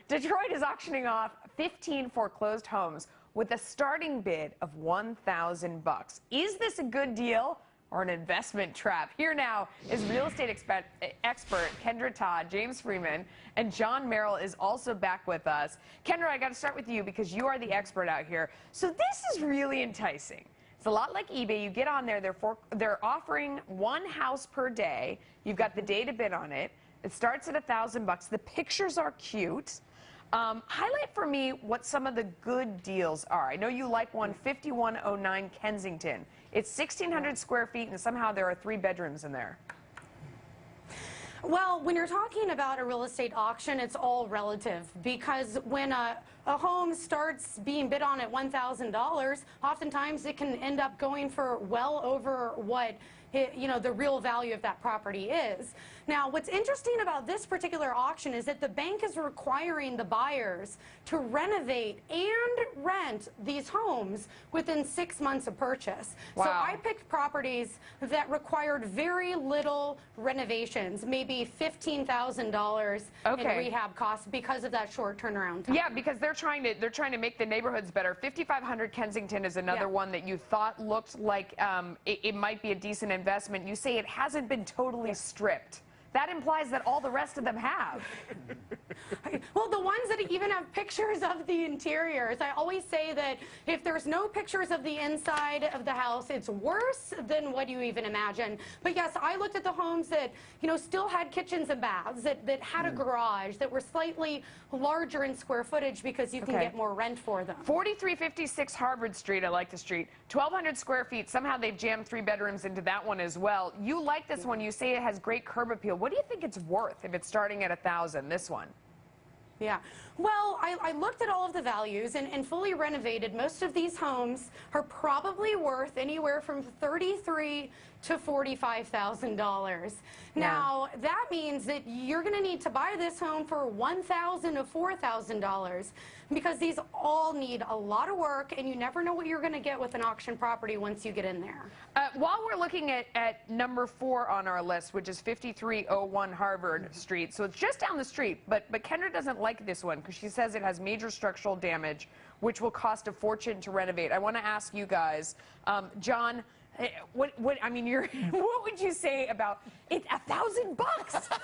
Detroit is auctioning off 15 foreclosed homes with a starting bid of $1,000. Is this a good deal or an investment trap? Here now is real estate expert Kendra Todd, James Freeman, and John Merrill is also back with us. Kendra, I got to start with you because you are the expert out here. So this is really enticing. It's a lot like eBay. You get on there, they're offering one house per day. You've got the day to bid on it. It starts at $1,000. The pictures are cute. Highlight for me what some of the good deals are. I know you like one, 5109 Kensington. It's 1,600 square feet, and somehow there are 3 bedrooms in there. Well, when you're talking about a real estate auction, it's all relative, because when a home starts being bid on at $1,000, oftentimes it can end up going for well over what the real value of that property is. Now, what's interesting about this particular auction is that the bank is requiring the buyers to renovate and rent these homes within 6 months of purchase. Wow. So I picked properties that required very little renovations, maybe $15,000 in rehab costs because of that short turnaround time. Yeah, because they're trying to make the neighborhoods better. 5500 Kensington is another one that you thought looked like it might be a decent investment. You say it hasn't been totally stripped. That implies that all the rest of them have. Well, the ones that even have pictures of the interiors, I always say that if there's no pictures of the inside of the house, it's worse than what you even imagine. But yes, I looked at the homes that, still had kitchens and baths, that had a garage, that were slightly larger in square footage because you can get more rent for them. 4356 Harvard Street, I like the street. 1,200 square feet. Somehow they've jammed 3 bedrooms into that one as well. You like this one. You say it has great curb appeal. What do you think it's worth if it's starting at $1,000, this one? Yeah. Well, I looked at all of the values, and fully renovated, most of these homes are probably worth anywhere from $33,000 to $45,000. Now, that means that you're going to need to buy this home for $1,000 to $4,000 because these all need a lot of work, and you never know what you're going to get with an auction property once you get in there. While we're looking at number 4 on our list, which is 5301 Harvard Street, so it's just down the street, but Kendra doesn't like this one because she says it has major structural damage, which will cost a fortune to renovate. I want to ask you guys, John, what would you say about it? $1,000?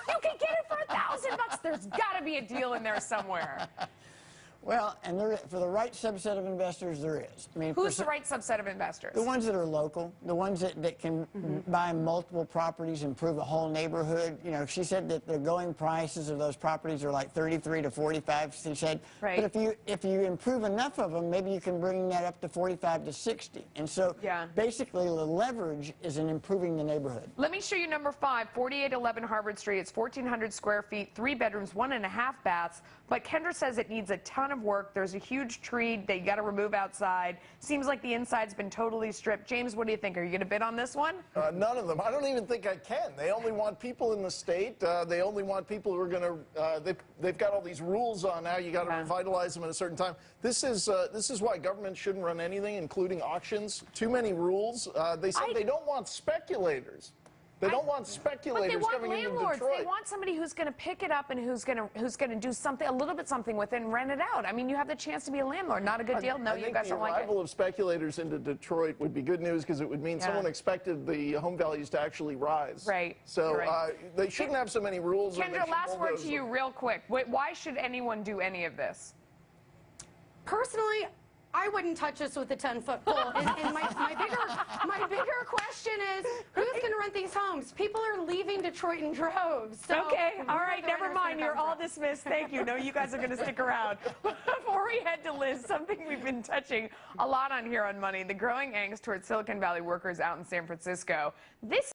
You can get it for $1,000. There's got to be a deal in there somewhere. Well, and for the right subset of investors, there is. I mean, who's the right subset of investors? The ones that are local, the ones that can buy multiple properties, improve a whole neighborhood. She said that the going prices of those properties are like 33 to 45. She said, but if you improve enough of them, maybe you can bring that up to 45 to 60. And so, basically, the leverage is in improving the neighborhood. Let me show you number 5, 4811 Harvard Street. It's 1,400 square feet, 3 bedrooms, 1.5 baths. But Kendra says it needs a ton of work. There's a huge tree they got to remove outside. Seems like the inside's been totally stripped. James, what do you think? Are you going to bid on this one? None of them. I don't even think I can. They only want people in the state. They only want people who are going to. They've got all these rules on now. You got to revitalize them at a certain time. This is why government shouldn't run anything, including auctions. Too many rules. They said they don't want speculators. They don't want speculators coming into Detroit. They want somebody who's going to pick it up and who's going to do something, a little bit something with it and rent it out. I mean, you have the chance to be a landlord. Not a good deal? No, you guys don't like it? The arrival of speculators into Detroit would be good news because it would mean someone expected the home values to actually rise. Right. So they shouldn't have so many rules. Kendra, last word to you real quick. Why should anyone do any of this? Personally, I wouldn't touch this with a 10-foot pole. And my bigger question is, who's going to rent these homes? People are leaving Detroit in droves. So okay, all right, never mind. You're all dismissed. Thank you. No, you guys are going to stick around. Before we head to Liz, something we've been touching a lot on here on Money, the growing angst towards Silicon Valley workers out in San Francisco. This